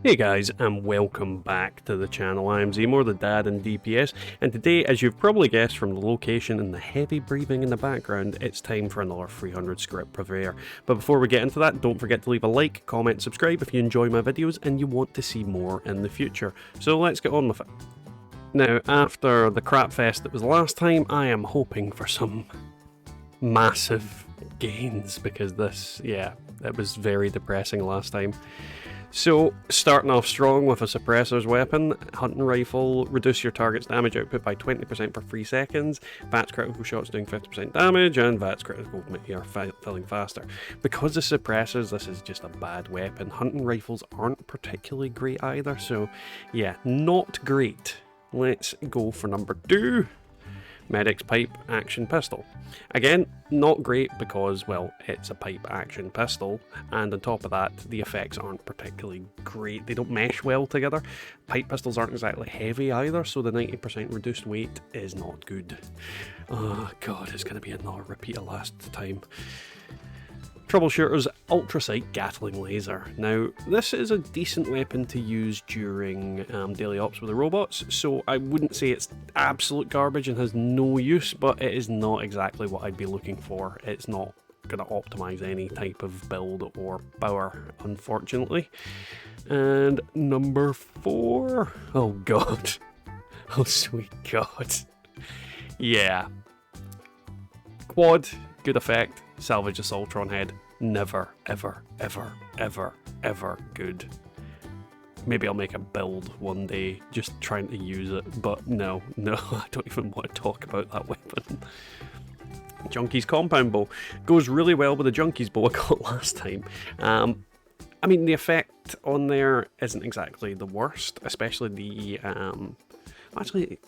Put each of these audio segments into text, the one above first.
Hey guys, and welcome back to the channel. I am Zemore, the dad in DPS, and today, as you've probably guessed from the location and the heavy breathing in the background, it's time for another 300 Scrip Purveyor. But before we get into that, don't forget to leave a like, comment, subscribe if you enjoy my videos and you want to see more in the future. So let's get on with it. Now, after the crap fest that was last time, I am hoping for some massive gains, because it was very depressing last time. So, starting off strong with a suppressor's weapon, hunting rifle, reduce your target's damage output by 20% for 3 seconds, VATS critical shots doing 50% damage, and VATS critical meteor filling faster. Because of suppressors, this is just a bad weapon. Hunting rifles aren't particularly great either, so yeah, not great. Let's go for number 2. Medic's Pipe Action Pistol. Again, not great because, well, it's a pipe action pistol, and on top of that, the effects aren't particularly great. They don't mesh well together. Pipe pistols aren't exactly heavy either, so the 90% reduced weight is not good. Oh god, it's going to be another repeat of last time. Troubleshooter's Ultra Sight Gatling Laser. Now, this is a decent weapon to use during daily ops with the robots, so I wouldn't say it's absolute garbage and has no use, but it is not exactly what I'd be looking for. It's not going to optimise any type of build or power, unfortunately. And number 4. Oh god. Oh sweet god. Yeah. Quad, good effect. Salvage a Soltron head. Never, ever, ever, ever, ever good. Maybe I'll make a build one day just trying to use it, but no, I don't even want to talk about that weapon. Junkie's Compound Bow goes really well with the Junkie's Bow I got last time. I mean, the effect on there isn't exactly the worst, especially the, actually,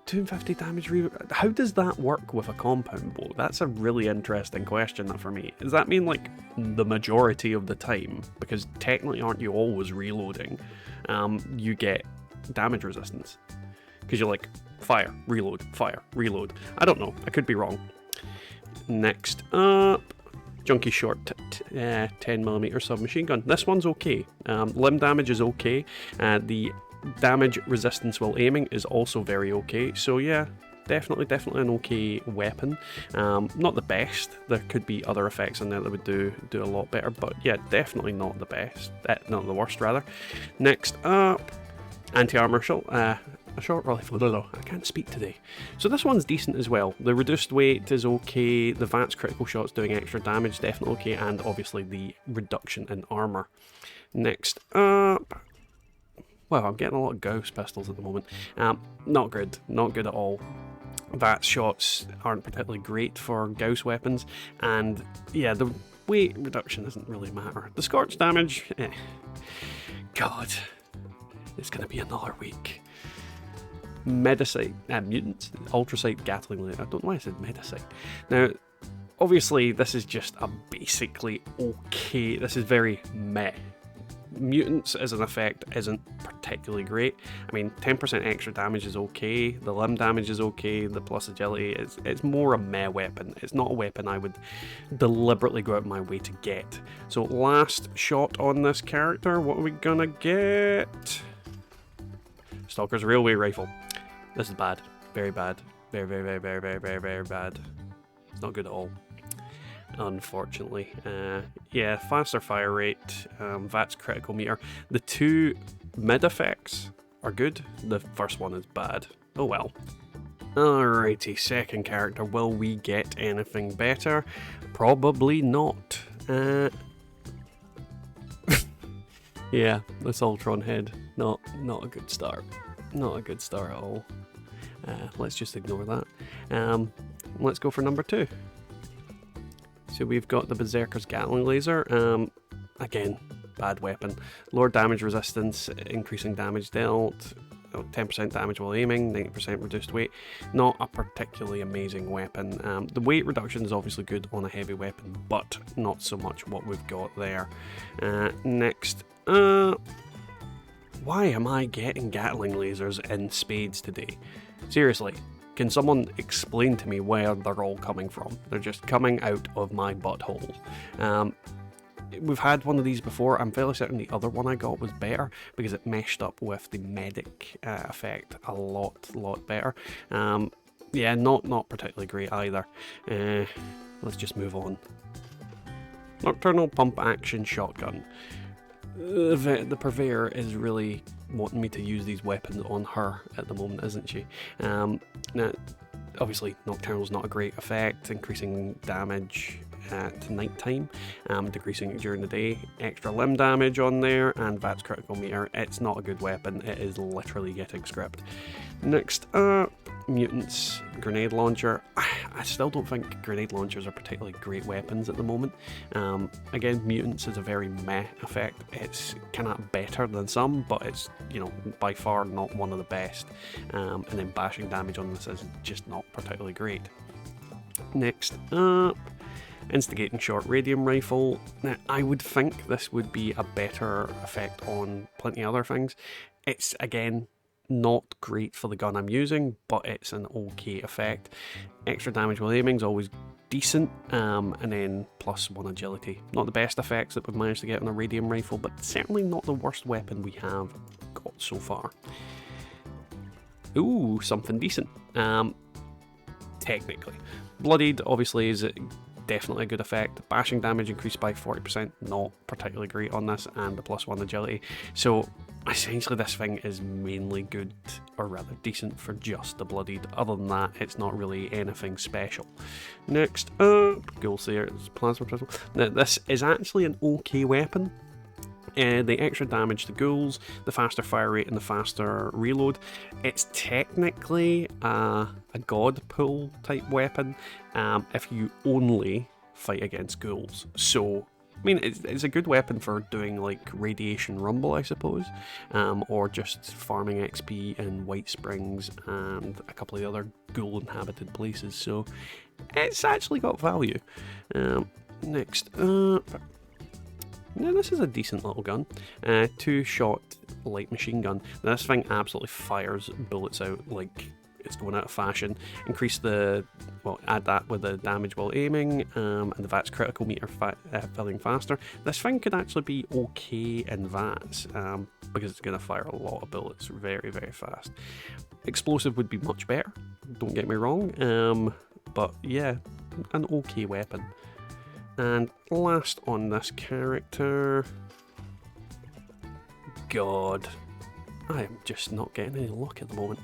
250 damage. How does that work with a compound bow? That's a really interesting question for me. Does that mean like the majority of the time? Because technically, aren't you always reloading? You get damage resistance because you're like fire, reload, fire, reload. I don't know. I could be wrong. Next up, Junkie Short 10mm submachine gun. This one's okay. Limb damage is okay. The damage resistance while aiming is also very okay, so yeah, definitely an okay weapon. Not the best. There could be other effects in there that would do a lot better, but yeah, definitely not the best. Not the worst, rather. Next up, anti-armor short rifle. No, I can't speak today. So this one's decent as well. The reduced weight is okay. The VATS critical shots doing extra damage, definitely okay, and obviously the reduction in armor. Next up. Wow, I'm getting a lot of Gauss pistols at the moment. Not good at all. VATS shots aren't particularly great for Gauss weapons, and yeah, the weight reduction doesn't really matter. The scorch damage, God, it's going to be another week. Mutants, Ultra Sight Gatling Laser. I don't know why I said Medicite. Now, obviously, this is just a basically okay. This is very meh. Mutants as an effect isn't particularly great. I mean, 10% extra damage is okay, the limb damage is okay, the plus agility it's more a meh weapon. It's not a weapon I would deliberately go out of my way to get. So last shot on this character, what are we gonna get? Stalker's Railway Rifle. This is bad. Very bad. Very bad. It's not good at all, unfortunately. Yeah, faster fire rate, VATS critical meter. The 2 mid effects are good, the first one is bad. Oh well. Alrighty, second character. Will we get anything better? Probably not. Yeah, this Ultron head, not a good start. Not a good start at all. Let's just ignore that. Let's go for number 2. So we've got the Berserker's Gatling Laser. Again, bad weapon. Lower damage resistance, increasing damage dealt, 10% damage while aiming, 90% reduced weight. Not a particularly amazing weapon. The weight reduction is obviously good on a heavy weapon, but not so much what we've got there. Next, why am I getting Gatling lasers in spades today? Seriously. Can someone explain to me where they're all coming from? They're just coming out of my butthole. we've had one of these before. I'm fairly certain the other one I got was better because it meshed up with the medic effect a lot better. Yeah, not particularly great either. Let's just move on. Nocturnal pump action shotgun. The Purveyor is really wanting me to use these weapons on her at the moment, isn't she? Now, obviously, Nocturnal's not a great effect, increasing damage at night time, decreasing it during the day, extra limb damage on there, and VATS critical meter. It's not a good weapon, it is literally getting script. Next up, Mutants grenade launcher. I still don't think grenade launchers are particularly great weapons at the moment. Again, Mutants is a very meh effect. It's kind of better than some, but it's, you know, by far not one of the best. And then bashing damage on this is just not particularly great. Next up, instigating short radium rifle. Now, I would think this would be a better effect on plenty of other things. It's, again, not great for the gun I'm using, but it's an okay effect. Extra damage while aiming is always decent, and then +1 agility. Not the best effects that we've managed to get on a radium rifle, but certainly not the worst weapon we have got so far. Ooh, something decent. Technically. Bloodied, obviously, is definitely a good effect. Bashing damage increased by 40%, not particularly great on this, and the +1 agility. So essentially this thing is mainly good, or rather decent, for just the Bloodied. Other than that, it's not really anything special. Next up, Ghoulsayer's Plasma Pistol. Now this is actually an okay weapon. The extra damage to ghouls, the faster fire rate, and the faster reload. It's technically a god pull type weapon if you only fight against ghouls. So, I mean, it's a good weapon for doing like Radiation Rumble, I suppose, or just farming XP in White Springs and a couple of the other ghoul inhabited places. So, it's actually got value. Next up. Now this is a decent little gun, 2-shot light machine gun. Now this thing absolutely fires bullets out like it's going out of fashion. Increase the, well, add that with the damage while aiming, and the VATS critical meter filling faster. This thing could actually be okay in VATS, because it's going to fire a lot of bullets very fast. Explosive would be much better, don't get me wrong, but yeah, an okay weapon. And last on this character, God, I am just not getting any luck at the moment.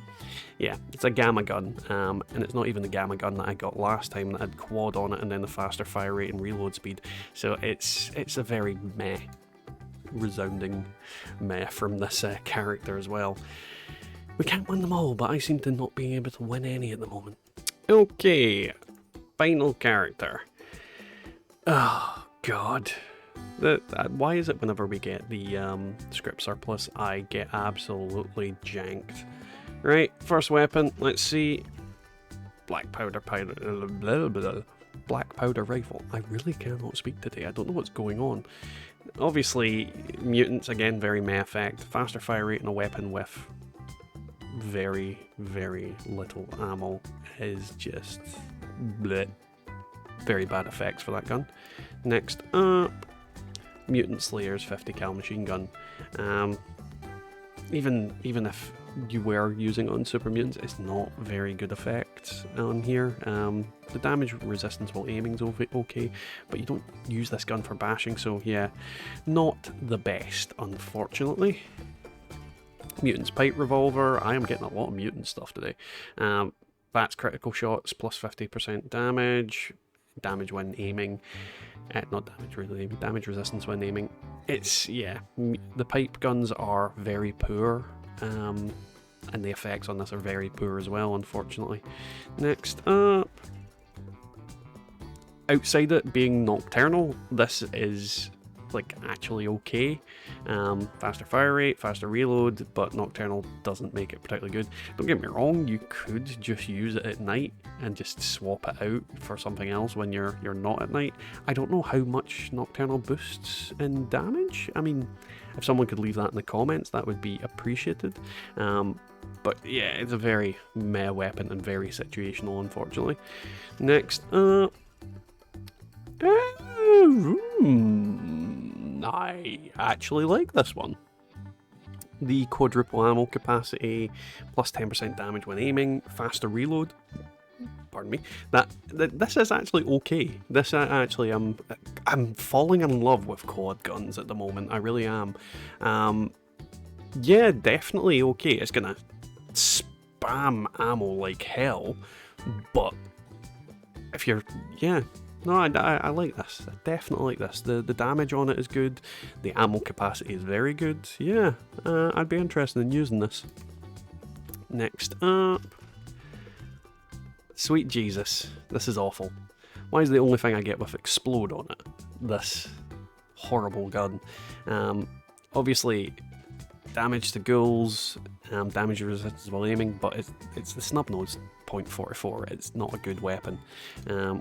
Yeah, it's a gamma gun, and it's not even the gamma gun that I got last time that had quad on it and then the faster fire rate and reload speed. So it's a very meh, resounding meh from this character as well. We can't win them all, but I seem to not be able to win any at the moment. Okay, final character. Oh, God. Why is it whenever we get the script surplus, I get absolutely janked? Right, first weapon, let's see. Black powder rifle. I really cannot speak today. I don't know what's going on. Obviously, mutants, again, very meh effect. Faster fire rate on a weapon with very little ammo is just bleh. Very bad effects for that gun. Next up, Mutant Slayer's 50 cal machine gun. Even if you were using it on super mutants, it's not very good effects on here. The damage resistance while aiming is okay, but you don't use this gun for bashing, so yeah, not the best, unfortunately. Mutant's pipe revolver. I am getting a lot of mutant stuff today. VATS critical shots plus 50% damage. Damage when aiming, not damage really, damage resistance when aiming. It's, yeah, the pipe guns are very poor, and the effects on this are very poor as well, unfortunately. Next up, outside it being nocturnal, this is like actually okay. Faster fire rate, faster reload, but nocturnal doesn't make it particularly good. Don't get me wrong, you could just use it at night and just swap it out for something else when you're not at night. I don't know how much nocturnal boosts in damage. I mean, if someone could leave that in the comments, that would be appreciated. But yeah, it's a very meh weapon and very situational, unfortunately. Next up, I actually like this one. The quadruple ammo capacity, plus 10% damage when aiming, faster reload. Pardon me. This is actually okay. This actually, I'm falling in love with quad guns at the moment. I really am. Yeah, definitely okay. It's gonna spam ammo like hell, but if you're, yeah. No, I like this. I definitely like this. The damage on it is good. The ammo capacity is very good. Yeah, I'd be interested in using this. Next up. Sweet Jesus. This is awful. Why is the only thing I get with explode on it? This horrible gun. Obviously, damage to ghouls, damage resistance while aiming, but it's the snub nose. .44. It's not a good weapon.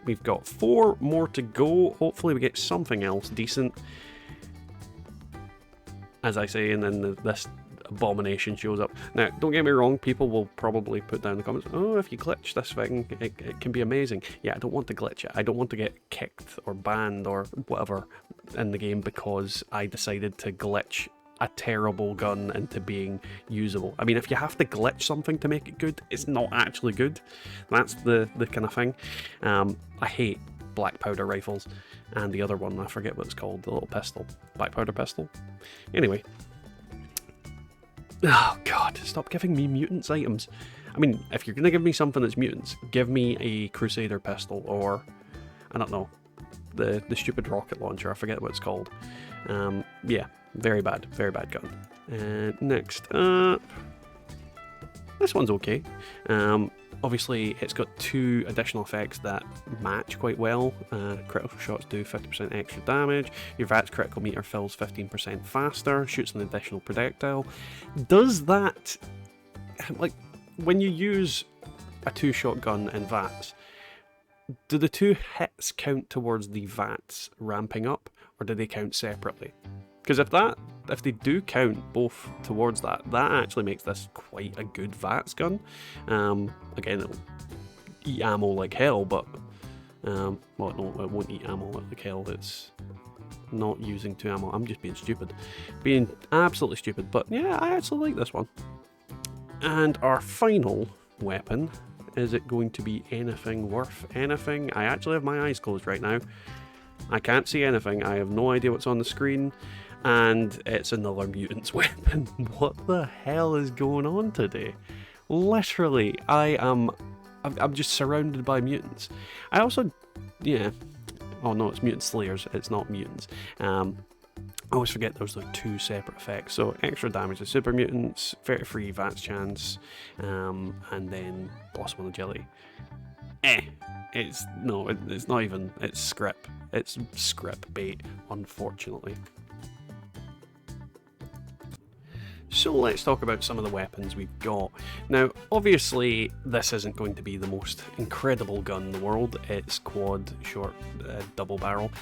We've got 4 more to go. Hopefully we get something else decent. As I say, and then this abomination shows up. Now, don't get me wrong, people will probably put down in the comments, oh, if you glitch this thing, it can be amazing. Yeah, I don't want to glitch it. I don't want to get kicked or banned or whatever in the game because I decided to glitch a terrible gun into being usable. I mean, if you have to glitch something to make it good, it's not actually good. That's the kind of thing. I hate black powder rifles, and the other one, I forget what it's called, the little pistol. Black powder pistol? Anyway. Oh god, stop giving me mutants items. I mean, if you're gonna give me something that's mutants, give me a Crusader pistol, or, I don't know, the stupid rocket launcher, I forget what it's called. Yeah. Very bad gun. Next up, this one's okay. Obviously, it's got 2 additional effects that match quite well. Critical shots do 50% extra damage. Your VATS critical meter fills 15% faster. Shoots an additional projectile. Does that, like, when you use a 2-shot gun in VATS, do the 2 hits count towards the VATS ramping up, or do they count separately? Because if they do count both towards that, that actually makes this quite a good VATS gun. Again, it'll eat ammo like hell, but well, no, it won't eat ammo like hell. It's not using 2 ammo. I'm just being stupid, being absolutely stupid. But yeah, I actually like this one. And our final weapon, is it going to be anything worth anything? I actually have my eyes closed right now. I can't see anything. I have no idea what's on the screen. And it's another mutant's weapon. What the hell is going on today? Literally, I'm just surrounded by mutants. I also, yeah. Oh no, it's mutant slayers. It's not mutants. I always forget those are 2 separate effects. So extra damage to super mutants, 33 VATS chance, and then +1 agility. It's not even. It's Scrip. It's Scrip bait, unfortunately. So let's talk about some of the weapons we've got. Now, obviously, this isn't going to be the most incredible gun in the world. It's quad, short, double barrel,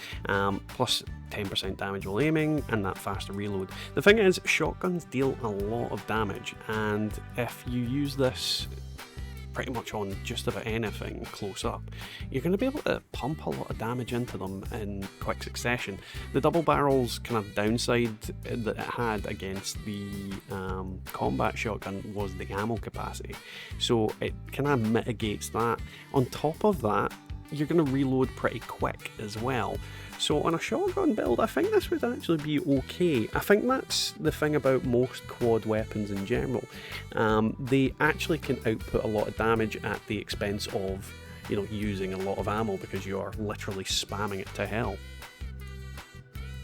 plus 10% damage while aiming, and that faster reload. The thing is, shotguns deal a lot of damage, and if you use this pretty much on just about anything close up, you're going to be able to pump a lot of damage into them in quick succession. The double barrel's kind of downside that it had against the combat shotgun was the ammo capacity, so it kind of mitigates that. On top of that, you're going to reload pretty quick as well. So on a shotgun build, I think this would actually be okay. I think that's the thing about most quad weapons in general. They actually can output a lot of damage at the expense of, you know, using a lot of ammo because you are literally spamming it to hell.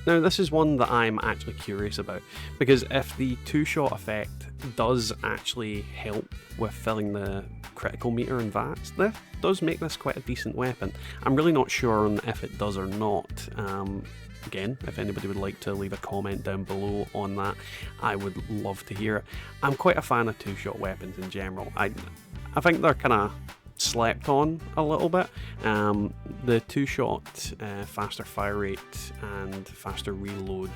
Now, this is one that I'm actually curious about, because if the 2-shot effect does actually help with filling the critical meter in VATS, that does make this quite a decent weapon. I'm really not sure on if it does or not. Again, if anybody would like to leave a comment down below on that, I would love to hear it. I'm quite a fan of 2-shot weapons in general. I think they're kind of slept on a little bit. The two-shot faster fire rate and faster reload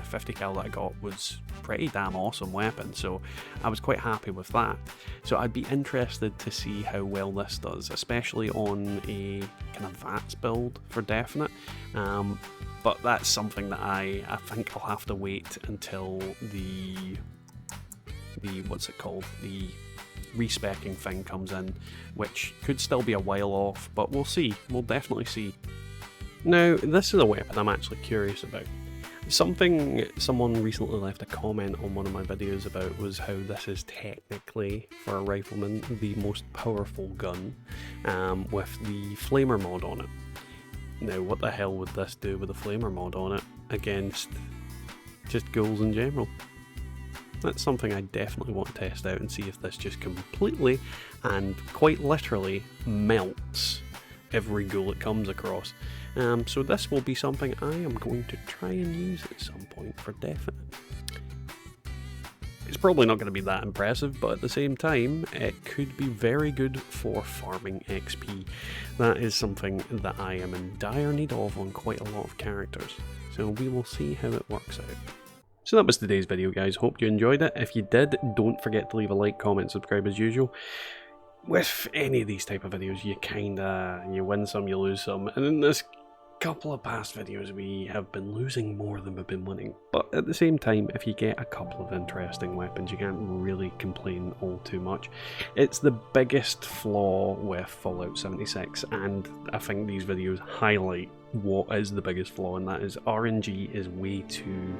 50 cal that I got was pretty damn awesome weapon, so I was quite happy with that. So I'd be interested to see how well this does, especially on a kind of VATS build for definite. But that's something that I think I'll have to wait until the what's it called, the respecking thing comes in, which could still be a while off, but we'll see. We'll definitely see. Now, this is a weapon I'm actually curious about. Something someone recently left a comment on one of my videos about was how this is technically, for a rifleman, the most powerful gun, with the flamer mod on it. Now, what the hell would this do with the flamer mod on it against just ghouls in general? That's something I definitely want to test out and see if this just completely and quite literally melts every ghoul it comes across. So this will be something I am going to try and use at some point for definite. It's probably not going to be that impressive, but at the same time, it could be very good for farming XP. That is something that I am in dire need of on quite a lot of characters. So we will see how it works out. So that was today's video, guys. Hope you enjoyed it. If you did, don't forget to leave a like, comment, subscribe as usual. With any of these type of videos, you win some, you lose some. And in this couple of past videos, we have been losing more than we've been winning. But at the same time, if you get a couple of interesting weapons, you can't really complain all too much. It's the biggest flaw with Fallout 76, and I think these videos highlight what is the biggest flaw, and that is RNG is way too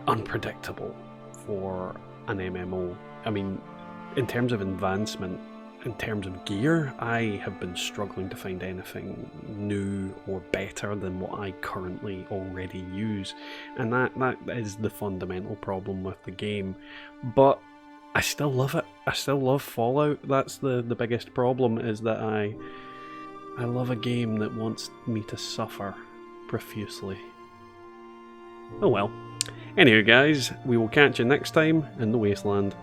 unpredictable for an MMO. I mean, in terms of advancement, in terms of gear, I have been struggling to find anything new or better than what I currently already use, and that is the fundamental problem with the game. But I still love it. I still love Fallout. That's the biggest problem, is that I love a game that wants me to suffer profusely. Oh well. Anyway guys, we will catch you next time in the Wasteland.